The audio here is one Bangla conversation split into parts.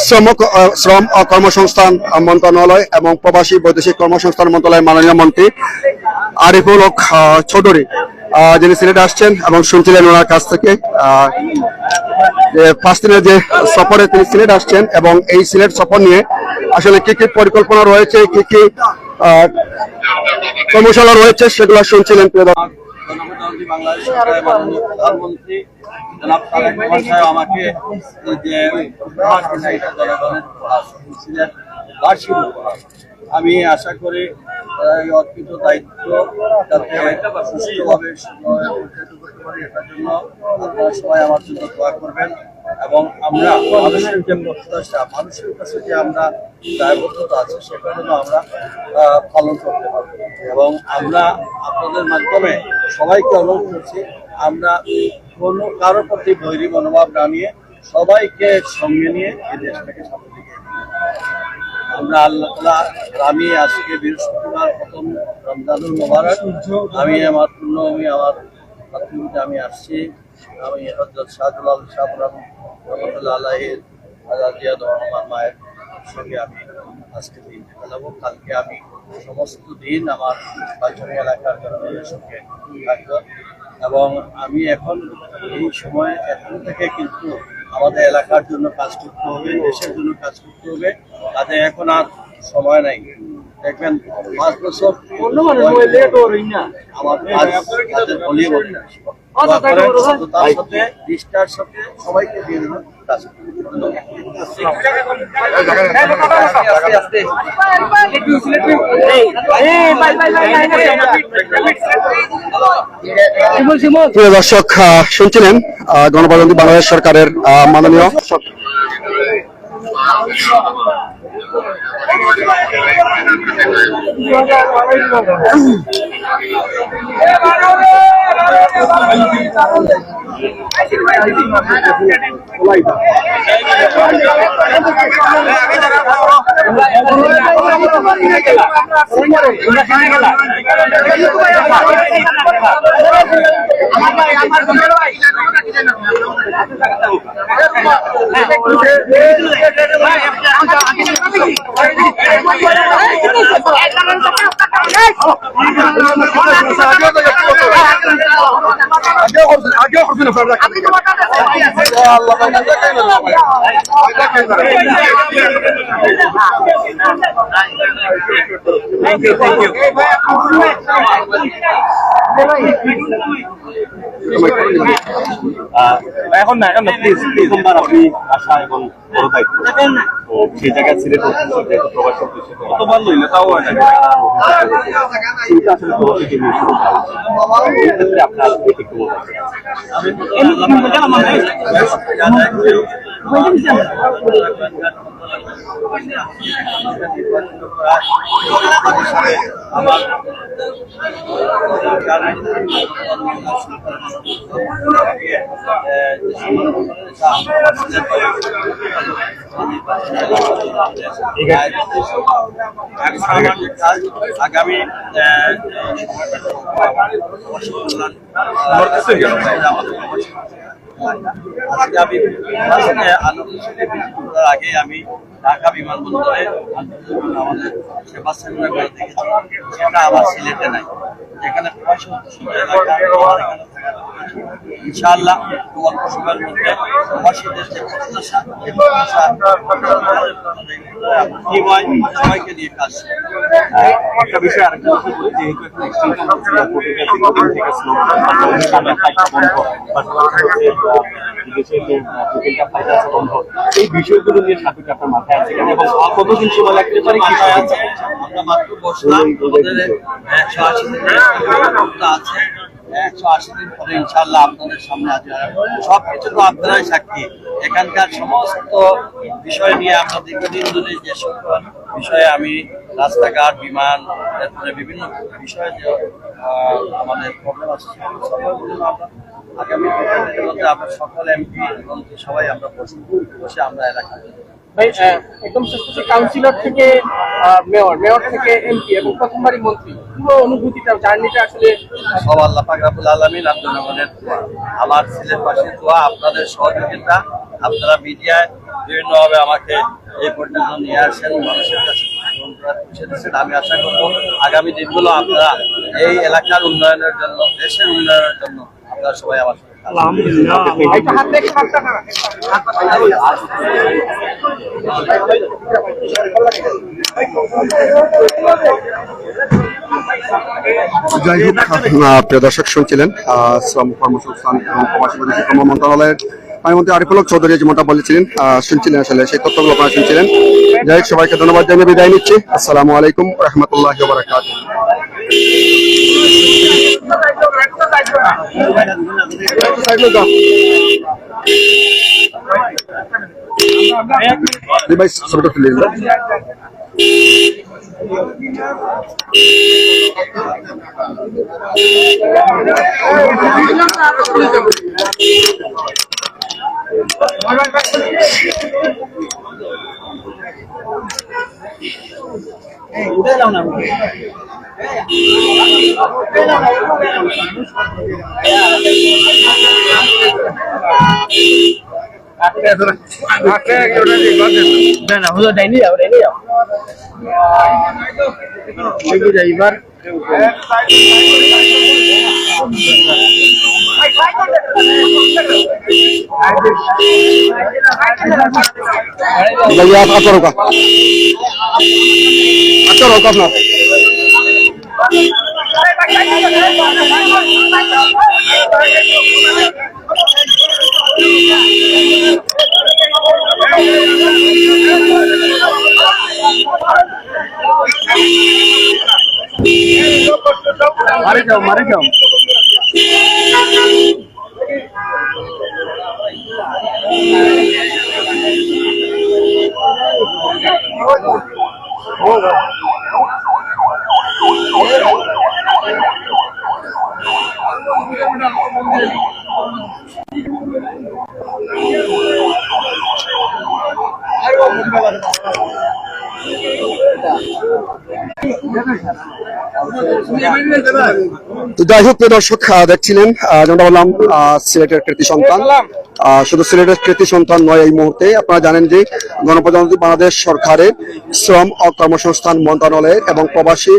শ্রম ও কর্মসংস্থান মন্ত্রণালয় এবং প্রবাসী বৈদেশিক কর্মসংস্থান মন্ত্রণালয়ের মাননীয় মন্ত্রী আরিফুল হক চৌধুরী যিনি সিলেটে আসছেন এবং শুনছিলেন ওনার কাছ থেকে যে 5 দিনের যে সফরে তিনি সিলেট আসছেন এবং এই সিলেট সফর নিয়ে আসলে কি কি পরিকল্পনা রয়েছে, কি কি কর্মশালা রয়েছে সেগুলো শুনছিলেন। বাংলাদেশ সরকারের মাননীয় প্রধানমন্ত্রী জনাব তারেক রহমান সাহেব আমাকে যে জনগণের সিলেট বার্ষিক উপহার, আমি আশা করি এই অর্পিত দায়িত্ব যাতে সুষ্ঠুভাবে করতে পারি এটার জন্য আপনারা সবাই আমার জন্য দোয়া করবেন এবং আমরা মানুষের যে প্রত্যাশা, মানুষের কাছে যে আমরা দায়বদ্ধতা আছে সেটা যেন আমরা পালন করতে পারি এবং আমরা আপনাদের মাধ্যমে সবাইকে অনুরোধ করছি আমরা কোনো কারোর প্রতি বৈরী মনোভাব না নিয়ে সবাইকে সঙ্গে নিয়ে এই দেশটাকে সামনে দিকে আমরা আল্লাহ। আমি আজকে বৃহস্পতিবার প্রথম রমজানুল মোবারক, আমি আমার পূর্ণভূমি আমার মাতৃভূমিতে আমি আসছি। আমি হযরত শাহজালাল রহমতুল্লাহ আলাইহির আমার মায়ের সঙ্গে আমি আজকে দিন কাটাবো। কালকে আমি সমস্ত দিন আমার বাঞ্ছনীয় এলাকার জনগণের সঙ্গে থাকবো এবং আমি এখন এই সময় এখন থেকে কিন্তু আমাদের এলাকার জন্য কাজ করতে হবে, দেশের জন্য কাজ করতে হবে। তাতে এখন আর সময় নাই। দেখবেন 5 বছর আমার কাজের বলিয়ে বলি তার সাথে নিষ্ঠার সাথে সবাইকে দিয়ে দেবেন কাজ প্রিয় দর্শক, শুনছিলেন গণপ্রজাতন্ত্রী বাংলাদেশ সরকারের মাননীয় এখন না প্লিজ প্রথমবার আপনি আসা এবং বড় দায়িত্ব সেই জায়গায় সিলেট প্রবাসী কতবার লইলে তাও আসলে প্রবাসীকে নিয়ে শুরু করা ক্ষেত্রে আপনার আগামী আগে আমি ঢাকা বিমানবন্দরে আমাদের সেবা সেন্টার করে দেখেছি, সেটা আমার সিলেটে নাই, যেখানে ইনশাআল্লাহ অল্প সময়ের মধ্যে প্রবাসীদের যে প্রত্যাশা সবাইকে নিয়ে কাজ। একটা বিষয় আরেকটা বিষয় বলি, যেহেতু এখন এক্সটেনশন হচ্ছে বন্ধ, এই বিষয়গুলো নিয়ে সাথে আপনার মাথায় আছে কেন এবং কতদিন সময় লাগতে পারে কি আছে? আমরা মাত্র বসলাম, আমাদের 180 দিন আছে, 180 দিন পরে ইনশাআল্লাহ আপনাদের সামনে হাজির হব। সবকিছু তো আপনারাই সাক্ষী। এখানকার সমস্ত বিষয় নিয়ে আমরা দীর্ঘদিন ধরে যে সকল বিষয়ে আমি রাস্তাঘাট, বিমান, বিভিন্ন বিষয়ে যে আমাদের প্রবলেম আছে আমরা আগামী দিনের মধ্যে আমরা সকল এমপি মন্ত্রী সবাই আমরা বসে আমরা এলাকায় একদম কাউন্সিলর থেকে মেয়র থেকে এমপি এবং প্রথমবারই মন্ত্রী, পুরো অনুভূতিটা জার্নিটা আসলে সব আল্লাহ পাক রব্বুল আলামিন আপনাদের আমার সিলেটবাসীর দোয়া, আপনাদের সহযোগিতা, আপনারা মিডিয়ায় বিভিন্নভাবে আমাকে এই পর্যন্ত নিয়ে আসেন, মানুষের কাছে গ্রহণ করার পৌঁছে দিচ্ছেন। আমি আশা করবো আগামী দিনগুলো আপনারা এই এলাকার উন্নয়নের জন্য, দেশের উন্নয়নের জন্য আপনারা সবাই আমার সাথে থাকবেন। একটা হাত দেখে হাতটা খারাপ। যাই হোক, প্রিয় দর্শক শুনছিলেন শ্রম কর্মসংস্থান এবং প্রবাসী বৈদেশিক কর্ম মন্ত্রণালয়ের আইনমন্ত্রী আরিফুল হক চৌধুরী যেমনটা বলেছিলেন, শুনছিলেন আসলে সেই তথ্যগুলো আপনারা শুনছিলেন। যাই হোক, সবাইকে ধন্যবাদ জানিয়ে বিদায় নিচ্ছি। আসসালামু আলাইকুম রহমতুল্লাহ বারাকাতুহু। ভাই ছবিটা তুলে দিন। भैया आप रोका अच्छा रोका अपना मारे जाओ তো যাই হোক, দর্শক দেখছিলেন যেমনটা বললাম সিলেটের কৃতি সন্তান, শুধু সিলেটের কৃতি সন্তান নয়, এই মুহূর্তে আপনারা জানেন যে গণপ্রজাতন্ত্রী বাংলাদেশ সরকারের শ্রম ও কর্মসংস্থান মন্ত্রণালয়ের এবং প্রবাসী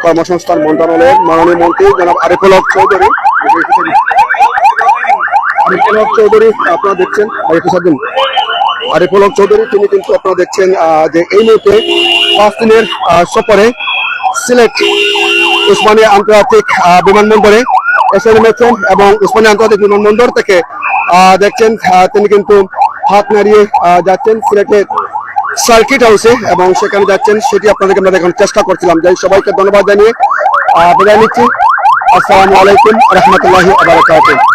কর্মসংস্থান মন্ত্রণালয়ের মাননীয় মন্ত্রী জনাব আরিফুল হক চৌধুরী, আপনারা দেখছেন আরিফুল হক চৌধুরী, তিনি কিন্তু আপনারা দেখছেন যে এই মুহূর্তে 5 দিনের সফরে সিলেট উসমানিয়া আন্তর্জাতিক বিমানবন্দরে এসে নেমেছেন এবং উসমানিয়া আন্তর্জাতিক বিমানবন্দর থেকে দেখছেন তিনি কিন্তু হাত নাড়িয়ে যাচ্ছেন সিলেটের সার্কিট হাউসে এবং সেখানে যাচ্ছেন, সেটি আপনাদেরকে আমরা দেখানোর চেষ্টা করছিলাম। যাই সবাইকে ধন্যবাদ জানিয়ে বিদায় নিচ্ছি। আসসালামু আলাইকুম রহমতুল্লাহি ওয়া বারাকাতুহু।